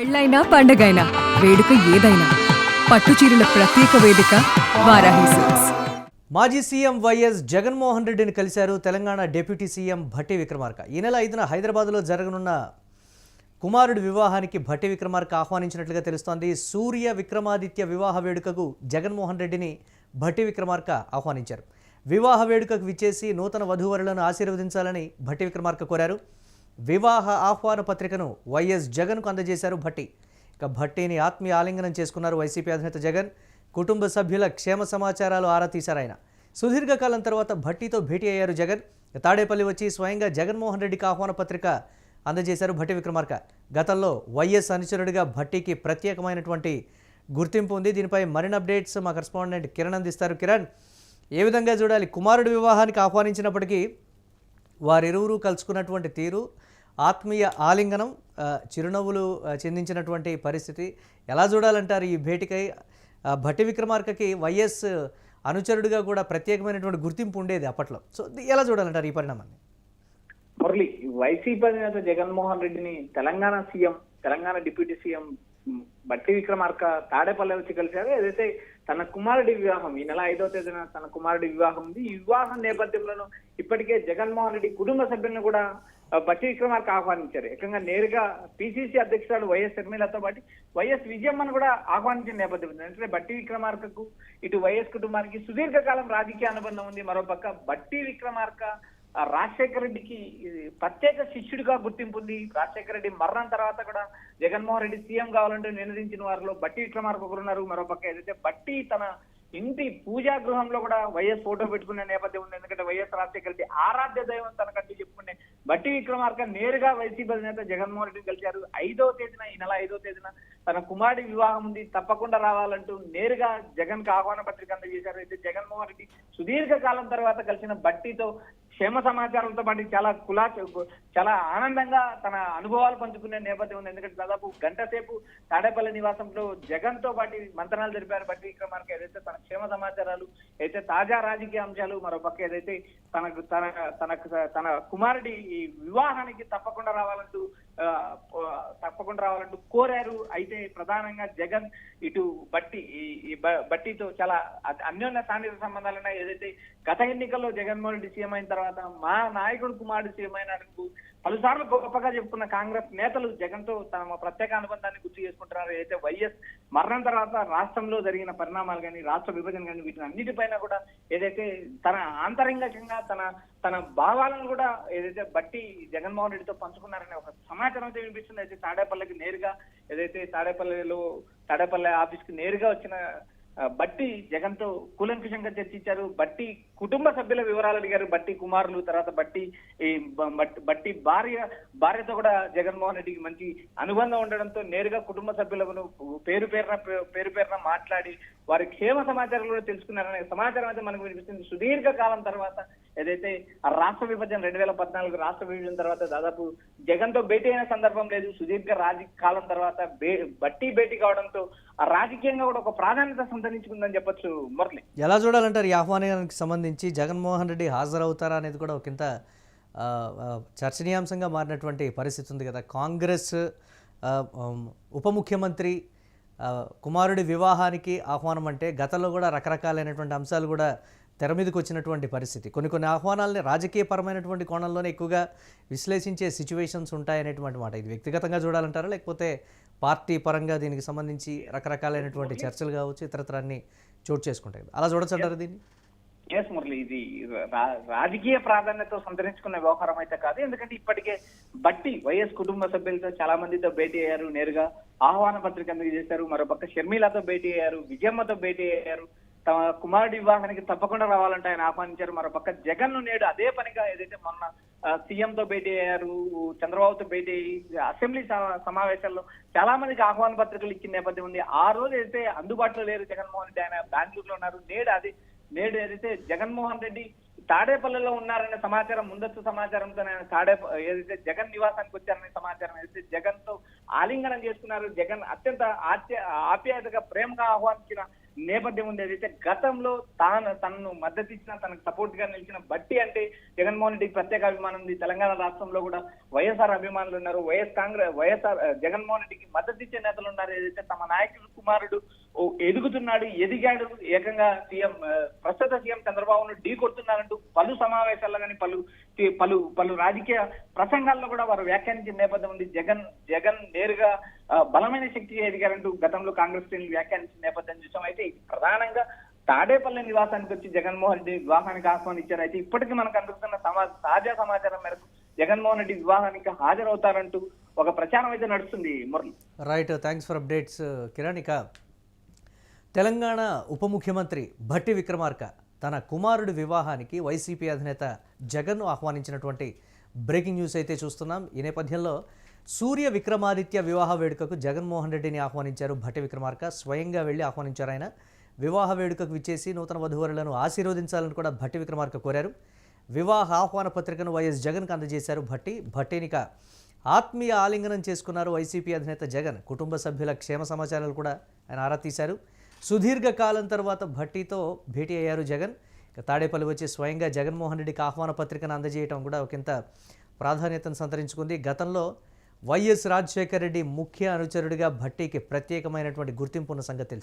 పెళ్ళైనా పండగైనా వేడుక ఏదైనా పట్టుచీరల ప్రత్యేక వేదిక వారాహి సిల్క్స్. మాజీ సీఎం వైఎస్ జగన్మోహన్ రెడ్డిని కలిశారు తెలంగాణ డిప్యూటీ సీఎం భట్టి విక్రమార్క. ఈ నెల 5న హైదరాబాద్లో జరగనున్న కుమారుడి వివాహానికి భట్టి విక్రమార్క ఆహ్వానించినట్లుగా తెలుస్తోంది. సూర్య విక్రమాదిత్య వివాహ వేడుకకు జగన్మోహన్ రెడ్డిని భట్టి విక్రమార్క ఆహ్వానించారు. వివాహ వేడుకకు విచ్చేసి నూతన వధూవరులను ఆశీర్వదించాలని భట్టి విక్రమార్క కోరారు. వివాహ ఆహ్వాన పత్రికను వైఎస్ జగన్కు అందజేశారు భట్టి. ఇక భట్టిని ఆత్మీయ ఆలింగనం చేసుకున్నారు వైసీపీ అధినేత జగన్. కుటుంబ సభ్యుల క్షేమ సమాచారాలు ఆరా తీశారు ఆయన. సుదీర్ఘకాలం తర్వాత భట్టితో భేటీ అయ్యారు జగన్. తాడేపల్లి వచ్చి స్వయంగా జగన్మోహన్ రెడ్డికి ఆహ్వాన పత్రిక అందజేశారు భట్టి విక్రమార్క. గతంలో వైఎస్ అనుచరుడిగా భట్టికి ప్రత్యేకమైనటువంటి గుర్తింపు ఉంది. దీనిపై మరిన్ని అప్డేట్స్ మా కరెస్పాండెంట్ కిరణ్ అందిస్తారు. కిరణ్, ఏ విధంగా చూడాలి? కుమారుడి వివాహానికి ఆహ్వానించినప్పటికీ వారిరువురు కలుసుకున్నటువంటి తీరు, ఆత్మీయ ఆలింగనం, చిరునవ్వులు చెందించినటువంటి పరిస్థితి ఎలా చూడాలంటారు? ఈ భేటీకై భట్టి విక్రమార్కకి వైఎస్ అనుచరుడిగా కూడా ప్రత్యేకమైనటువంటి గుర్తింపు ఉండేది అప్పట్లో. సో ఎలా చూడాలంటారు ఈ పరిణామాన్ని? మురళి, వైసీపీ అధినేత జగన్మోహన్ రెడ్డిని తెలంగాణ డిప్యూటీ సీఎం భట్టి విక్రమార్క తాడేపల్లి వచ్చి కలిశారు. ఏదైతే తన కుమారుడి వివాహం ఈ నెల 5వ తేదీన తన కుమారుడి వివాహం ఉంది. ఈ వివాహం నేపథ్యంలోనూ ఇప్పటికే జగన్మోహన్ రెడ్డి కుటుంబ సభ్యులను కూడా భట్టి విక్రమార్క ఆహ్వానించారు. ఏకంగా నేరుగా పిసిసి అధ్యక్షురాలు వైఎస్ షర్మిలతో పాటు వైఎస్ విజయమ్మను కూడా ఆహ్వానించిన నేపథ్యం ఉంది. అంటే భట్టి విక్రమార్కకు ఇటు వైఎస్ కుటుంబానికి సుదీర్ఘకాలం రాజకీయ అనుబంధం ఉంది. మరోపక్క భట్టి విక్రమార్క రాజశేఖర రెడ్డికి ప్రత్యేక శిష్యుడిగా గుర్తింపు ఉంది. రాజశేఖర రెడ్డి మరణం తర్వాత కూడా జగన్మోహన్ రెడ్డి సీఎం కావాలంటూ నినదించిన వారిలో భట్టి విక్రమార్క ఒకరున్నారు. మరోపక్క ఏదైతే భట్టి తన ఇంటి పూజా గృహంలో కూడా వైఎస్ ఫోటో పెట్టుకునే నేపథ్యం ఉంది. ఎందుకంటే వైఎస్ రాజశేఖర రెడ్డి ఆరాధ్య దైవం తనకంటూ చెప్పుకునే భట్టి విక్రమార్క నేరుగా వైసీపీ అధినేత జగన్మోహన్ రెడ్డిని కలిశారు. ఈ నెల 5వ తేదీన తన కుమారుడి వివాహం ఉంది, తప్పకుండా రావాలంటూ నేరుగా జగన్ కు ఆహ్వాన పత్రిక అందజేశారు. అయితే జగన్మోహన్ రెడ్డి సుదీర్ఘకాలం తర్వాత కలిసిన భట్టితో క్షేమ సమాచారంతో పాటు చాలా ఆనందంగా తన అనుభవాలు పంచుకునే నేపథ్యం ఉంది. ఎందుకంటే దాదాపు గంట సేపు తాడేపల్లి నివాసంలో జగన్ తో పాటు మంతనాలు జరిపారు భట్టి విక్రమార్క. ఏదైతే తన క్షేమ సమాచారాలు, అయితే తాజా రాజకీయ అంశాలు, మరోపక్క ఏదైతే తన కుమారుడి ఈ వివాహానికి తప్పకుండా రావాలంటూ కోరారు. అయితే ప్రధానంగా జగన్ ఇటు భట్టితో చాలా అన్యోన్య సాన్నిహిత సంబంధాలు ఉన్నాయి. ఏదైతే గత ఎన్నికల్లో జగన్మోహన్ రెడ్డి సీఎం అయిన తర్వాత మా నాయకుడు కుమారుడు సీఎం అయినందుకు పలుసార్లు గొప్పగా చెప్పుకున్న కాంగ్రెస్ నేతలు జగన్ తో తమ ప్రత్యేక అనుబంధాన్ని గుర్తు చేసుకుంటున్నారు. అయితే వైఎస్ మరణం తర్వాత రాష్ట్రంలో జరిగిన పరిణామాలు కానీ, రాష్ట్ర విభజన కానీ, వీటిని అన్నిటిపైన కూడా ఏదైతే తన ఆంతరంగికంగా తన భావాలను కూడా ఏదైతే బట్టి జగన్మోహన్ రెడ్డితో పంచుకున్నారనే ఒక సమాచారం అయితే వినిపిస్తుంది. అయితే తాడేపల్లికి నేరుగా ఏదైతే తాడేపల్లి ఆఫీస్ కి నేరుగా వచ్చిన బట్టి జగన్ తో కూలంకషంగా చర్చించారు. బట్టి కుటుంబ సభ్యుల వివరాలు అడిగారు. బట్టి కుమారులు, తర్వాత బట్టి భార్యతో కూడా జగన్మోహన్ రెడ్డికి మంచి అనుబంధం ఉండడంతో నేరుగా కుటుంబ సభ్యులను పేరు పేరున మాట్లాడి వారి క్షేమ సమాచారం కూడా తెలుసుకున్నారనే సమాచారం అయితే మనకు వినిపిస్తుంది. సుదీర్ఘకాలం తర్వాత ఏదైతే రాష్ట్ర విభజన 2014 రాష్ట్ర విభజన తర్వాత దాదాపు జగన్ తో భేటీ అయిన సందర్భం లేదు. సుదీర్ఘ కాలం తర్వాత బట్టి భేటీ కావడంతో రాజకీయంగా కూడా ఒక ప్రాధాన్యత సంతరించుకుందని చెప్పొచ్చు. మురళి, ఎలా చూడాలంటారు ఈ ఆహ్వానానికి సంబంధించి? జగన్మోహన్ రెడ్డి హాజరవుతారా అనేది కూడా ఒకంత చర్చనీయాంశంగా మారినటువంటి పరిస్థితి ఉంది కదా. కాంగ్రెస్ ఉప ముఖ్యమంత్రి కుమారుడి వివాహానికి ఆహ్వానం అంటే గతంలో కూడా రకరకాలైనటువంటి అంశాలు కూడా తెర మీదకి వచ్చినటువంటి పరిస్థితి. కొన్ని ఆహ్వానాలని రాజకీయపరమైనటువంటి కోణంలోనే ఎక్కువగా విశ్లేషించే సిచ్యువేషన్స్ ఉంటాయనేటువంటి మాట. ఇది వ్యక్తిగతంగా చూడాలంటారా, లేకపోతే పార్టీ పరంగా దీనికి సంబంధించి రకరకాలైనటువంటి చర్చలు కావచ్చు, ఇతరత్రాన్ని చోటు చేసుకుంటాయి, అలా చూడొచ్చు అంటారు దీన్ని? ఎస్ మురళి, ఇది రాజకీయ ప్రాధాన్యత సంతరించుకున్న వ్యవహారం అయితే కాదు. ఎందుకంటే ఇప్పటికే బట్టి వైఎస్ కుటుంబ సభ్యులతో చాలా మందితో భేటీ అయ్యారు, నేరుగా ఆహ్వాన పత్రిక అందజేశారు. మరోపక్క షర్మిలతో భేటీ అయ్యారు, విజయమ్మతో భేటీ అయ్యారు. తమ కుమారుడి వివాహానికి తప్పకుండా రావాలంటే ఆయన ఆహ్వానించారు. మరోపక్క జగన్ ను నేడు అదే పనిగా ఏదైతే మొన్న సీఎంతో భేటీ అయ్యారు, చంద్రబాబుతో భేటీ అయ్యి అసెంబ్లీ సమావేశాల్లో చాలా మందికి ఆహ్వాన పత్రికలు ఇచ్చిన నేపథ్యం ఉంది. ఆ రోజు అయితే అందుబాటులో లేరు జగన్మోహన్ రెడ్డి, ఆయన బెంగళూరులో ఉన్నారు. నేడు ఏదైతే జగన్మోహన్ రెడ్డి తాడేపల్లిలో ఉన్నారనే సమాచారం, ముందస్తు సమాచారంతో ఆయన ఏదైతే జగన్ నివాసానికి వచ్చారనే సమాచారం, ఏదైతే జగన్ తో ఆలింగనం చేసుకున్నారు. జగన్ అత్యంత ఆప్యాయతగా ప్రేమగా ఆహ్వానించిన నేపథ్యం ఉంది. ఏదైతే గతంలో తనను మద్దతు ఇచ్చిన, తనకు సపోర్ట్ గా నిలిచిన బట్టి అంటే జగన్మోహన్ రెడ్డికి ప్రత్యేక అభిమానం ఉంది. తెలంగాణ రాష్ట్రంలో కూడా వైఎస్ఆర్ అభిమానులు ఉన్నారు. వైఎస్ఆర్ జగన్మోహన్ రెడ్డికి మద్దతు ఇచ్చే నేతలు ఉన్నారు. ఏదైతే తమ నాయకుడు కుమారుడు ఎదుగుతున్నాడు, ఎదిగాడు, ఏకంగా ప్రస్తుత సీఎం చంద్రబాబును ఢీ కొడుతున్నారంటూ పలు సమావేశాల్లో కానీ పలు రాజకీయ ప్రసంగాల్లో కూడా వారు వ్యాఖ్యానించిన నేపథ్యం ఉంది. జగన్ నేరుగా బలమైన శక్తి ఎదిగారంటూ గతంలో కాంగ్రెస్ శ్రేణులు వ్యాఖ్యానించిన నేపథ్యం చూసాం. అయితే ప్రధానంగా తాడేపల్లి నివాసానికి వచ్చి జగన్మోహన్ రెడ్డి వివాహానికి ఆహ్వానించారు. అయితే ఇప్పటికీ మనకు అందుతున్న తాజా సమాచారం మేరకు జగన్మోహన్ రెడ్డి వివాహానికి హాజరవుతారంటూ ఒక ప్రచారం అయితే నడుస్తుంది. Murali, right, thanks for updates Kiran. ఇక తెలంగాణ ఉప ముఖ్యమంత్రి భట్టి విక్రమార్క తన కుమారుడి వివాహానికి వైసీపీ అధినేత జగన్ను ఆహ్వానించినటువంటి బ్రేకింగ్ న్యూస్ అయితే చూస్తున్నాం. ఈ నేపథ్యంలో సూర్య విక్రమాదిత్య వివాహ వేడుకకు జగన్మోహన్ రెడ్డిని ఆహ్వానించారు భట్టి విక్రమార్క. స్వయంగా వెళ్ళి ఆహ్వానించారు ఆయన. వివాహ వేడుకకు విచ్చేసి నూతన వధూవరులను ఆశీర్వదించాలని కూడా భట్టి విక్రమార్క కోరారు. వివాహ ఆహ్వాన పత్రికను వైఎస్ జగన్కు అందజేశారు భట్టినిక ఆత్మీయ ఆలింగనం చేసుకున్నారు వైసీపీ అధినేత జగన్. కుటుంబ సభ్యుల క్షేమ సమాచారాలు కూడా ఆయన ఆరా తీశారు. సుదీర్ఘ కాలం తర్వాత భట్టితో భేటీ అయ్యారు జగన్. తాడేపల్లి వచ్చి స్వయంగా జగన్మోహన్ రెడ్డికి ఆహ్వాన పత్రికను అందజేయడం కూడా ఒకంత ప్రాధాన్యతను సంతరించుకుంది. గతంలో వైఎస్ రాజశేఖర రెడ్డి ముఖ్య అనుచరుడిగా భట్టికి ప్రత్యేకమైనటువంటి గుర్తింపు ఉన్న సంగతి తెలుసు.